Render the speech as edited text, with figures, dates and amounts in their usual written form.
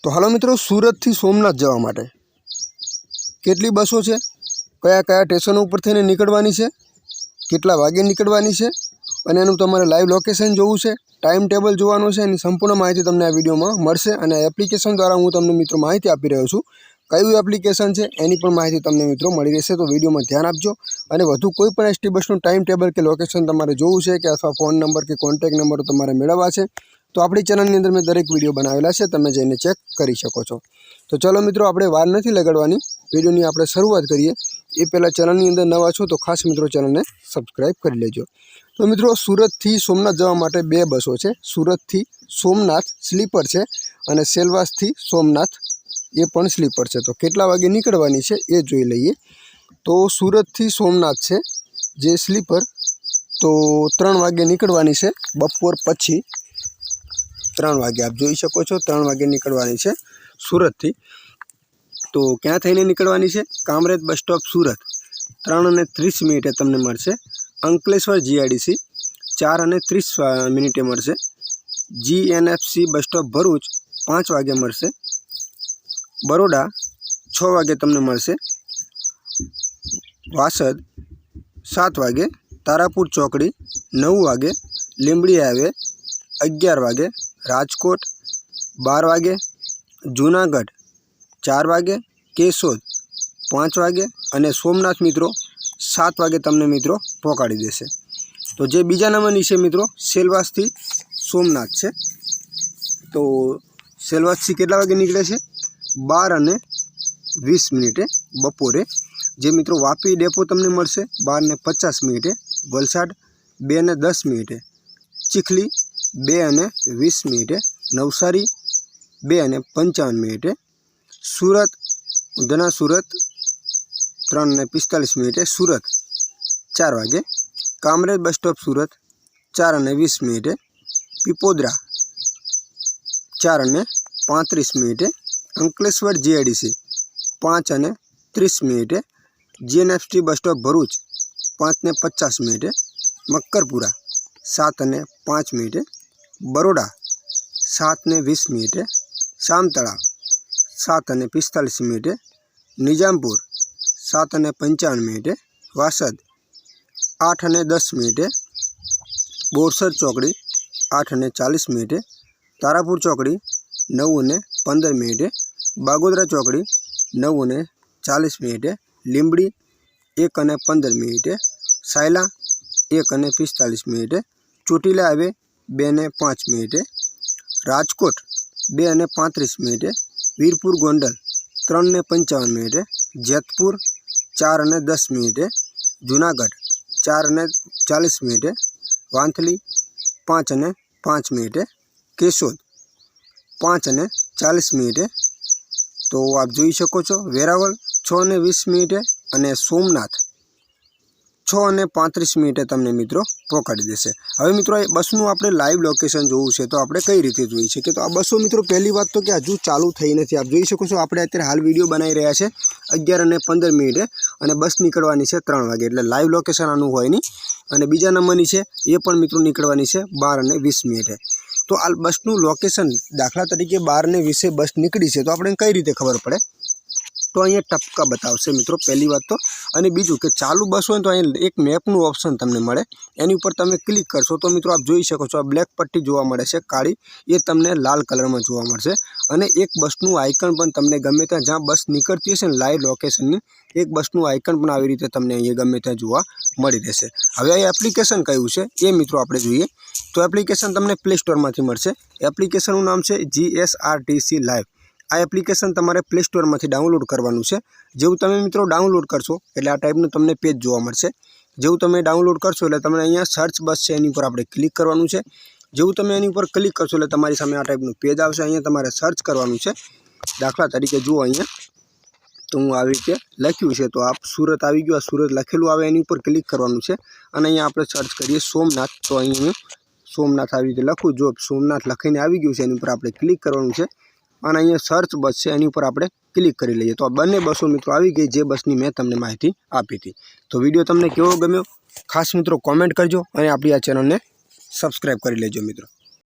तो हालो मित्रों, सूरत थी सोमनाथ जवा माटे केटली बसों छे, कया कया स्टेशनों पर थईने निकळवानी छे, केटला वागे निकळवानी छे अने एनुं तमारे लाइव लोकेशन जोवुं छे, टाइम टेबल जोवानुं छे। एनी संपूर्ण माहिती तमने आ विडियोमां मळशे अने एप्लिकेशन द्वारा हूँ तमने मित्रों माहिती आपी रह्यो छुं। कयुं एप्लिकेशन छे एनी पण माहिती तमने मित्रों मळी रहेशे, तो विडियोमां ध्यान आपजो। अने वधु कोई पण एसटी बसनुं टाइम टेबल के लोकेशन तमारे जोवुं छे के अथवा फोन नंबर के कॉन्टेक्ट नंबर तमारे मेळववा छे तो आपणी चेनलनी अंदर मैं दरेक विडियो बनावेला छे, तमे जईने चेक करी शको छो। तो चलो मित्रों, आपणे वार नथी लगाडवानी, विडियोनी आपणे शरूआत करीए। ए पहेला चेनलनी अंदर नवा छो तो खास मित्रों चेनलने सब्सक्राइब करी लेजो। तो मित्रों, सूरत थी सोमनाथ जवा माटे बे बसों छे। सूरत थी सोमनाथ स्लीपर छे अने सेलवास थी सोमनाथ ए पण स्लीपर छे। तो केटला वागे निकळवानी छे ए जोई लईए। तो सूरत थी सोमनाथ छे जे स्लीपर, तो 3 वागे निकळवानी छे बपोर पछी। 3 वागे आप जोई शको छो, 3 वागे निकळवानी छे सूरत थी। तो क्या थईने निकळवानी छे? कामरेज बस स्टॉप सूरत 3:30 तमने मळशे। अंकलेश्वर जीआईडीसी 4:30 मळशे। जीएनएफसी बस स्टॉप भरूच 5 वागे मळशे। बरोडा 6 वागे तमने मळशे। वासद 7 वागे। तारापुर चौकड़ी 9 वागे। લીંબડી हाईवे 11 वागे। राजकोट 12 वागे। जूनागढ़ 4 वागे। केशोद 5 वागे अने सोमनाथ मित्रों 7 वागे तमने मित्रों पहोंचाड़ी देशे। तो जे बीजा नंबरनी छे मित्रों सेलवास थी सोमनाथ छे। तो सेलवास थी केटला वागे निकळे छे? 12:20 बपोरे। जे मित्रों वापी डेपो तमने मळशे 12:50। वलसाड 2:10। चीखली 2:20। नवसारी 2:55। सूरत उधना सूरत 3:45। सूरत 4 वागे। कामरेज बस स्टॉप सूरत 4:20। पीपोदरा 4:35। Ankleshwar GIDC 5:30। GNFC bus stop Bharuch 5:50। मक्करपुरा 7:05। Baroda 7:20। सामतला 7:45। Nizampur 7:55। Vasad 8:10। Borsad चौकड़ी 8:40। तारापुर चौकड़ी 9:15। बागोदरा चौकड़ी 9:40। લીંબડી 1:15। सायला 1:45। ચોટીલા हाईवे 2:05। राजकोट 2:35। वीरपुर गोंडल 3:55। जेतपुर 4:10। जूनागढ़ 4:40। वांथली 5:05। केशोद 5:40। तो आप जोई शको छो। वेरावल 6:20 अने सोमनाथ 6:35 तमने मित्रों पहोंचाड़ी देशे। हवे मित्रों बसनुं आपणे लाइव लोकेशन जोवुं छे तो आपणे कई रीते जोई शकीए। तो आ बसों मित्रों पहली बात तो कि हजू चालू थई नथी। आप जोई शको छो आपणे अत्यारे हाल विडियो बनावी रह्या छे 11:15 अने बस निकळवानी छे 3 वागे, एटले लाइव लोकेशन आनुं होय नहीं। अने बीजा नंबरनी छे ए पण मित्रों निकळवानी छे 12:20। तो आ बसनुं लोकेशन दाखला तरीके 12:20 बस निकળી છે तो आपणे कई रीते खबर पड़े? तो अहीं टपका बतावशे मित्रों पहली बात तो। अने बीजू कि चालू बस होय तो अहीं एक मेपनुं ऑप्शन तमने मळे, एनी उपर तमे क्लिक करशो तो मित्रों आप जोई शको छो आ ब्लेक पट्टी जोवा मळे छे काळी, ए तमने लाल कलरमां जोवा मळशे। अने एक बसनुं आइकन पण तमने गमे त्यां ज्यां बस निकळती हशे ने लाइव लोकेशननी एक बसनुं आइकन पण આવી રીતે तमने अहीं गमे त्यां जोवा मळी रहेशे। हवे आ एप्लिकेशन कयुं छे ए मित्रों आपणे जोईए। तो एप्लिकेशन तमने प्ले स्टोरमांथी मळशे। एप्लिकेशननुं नाम छे GSRTC लाइव। आ एप्लिकेशन तमारे प्ले स्टोर में डाउनलॉड करवानुं छे। जेवुं तमे मित्रों डाउनलॉड करशो एटले आ टाइपनुं तमने पेज जोवा मळशे। जेवुं तमे डाउनलॉड करशो एटले तमने अहींया सर्च बस छे एनी पर आपणे क्लिक करवानुं छे। जेवुं तमे एनी पर क्लिक करशो एटले तमारी सामे आ टाइपनुं पेज आवशे। अहींया तमारे सर्च करवानुं छे। दाखला तरीके जुओ अहींया तो हूँ आ रीते लख्युं छे तो आप सूरत आवी गयुं, आ सूरत लखेलुं आवे एनी पर क्लिक करवानुं छे अने अहींया आपणे सर्च करीए सोमनाथ। तो अहीं सोमनाथ आ रीते लखुं, जो सोमनाथ लखीने आवी गयुं छे एनी पर आपणे क्लिक करवानुं छे અને અહીંયા सर्च बस है एनी पर આપણે क्लिक કરી લઈએ तो आ बने बसों मित्रों આવી गई जे बसनी मैं तमने माहिती आपी थी। तो विडियो तमने केवो गम्यो खास मित्रों कॉमेंट करजो और अपनी आ चेनल ने सब्सक्राइब कर लेजो मित्रों।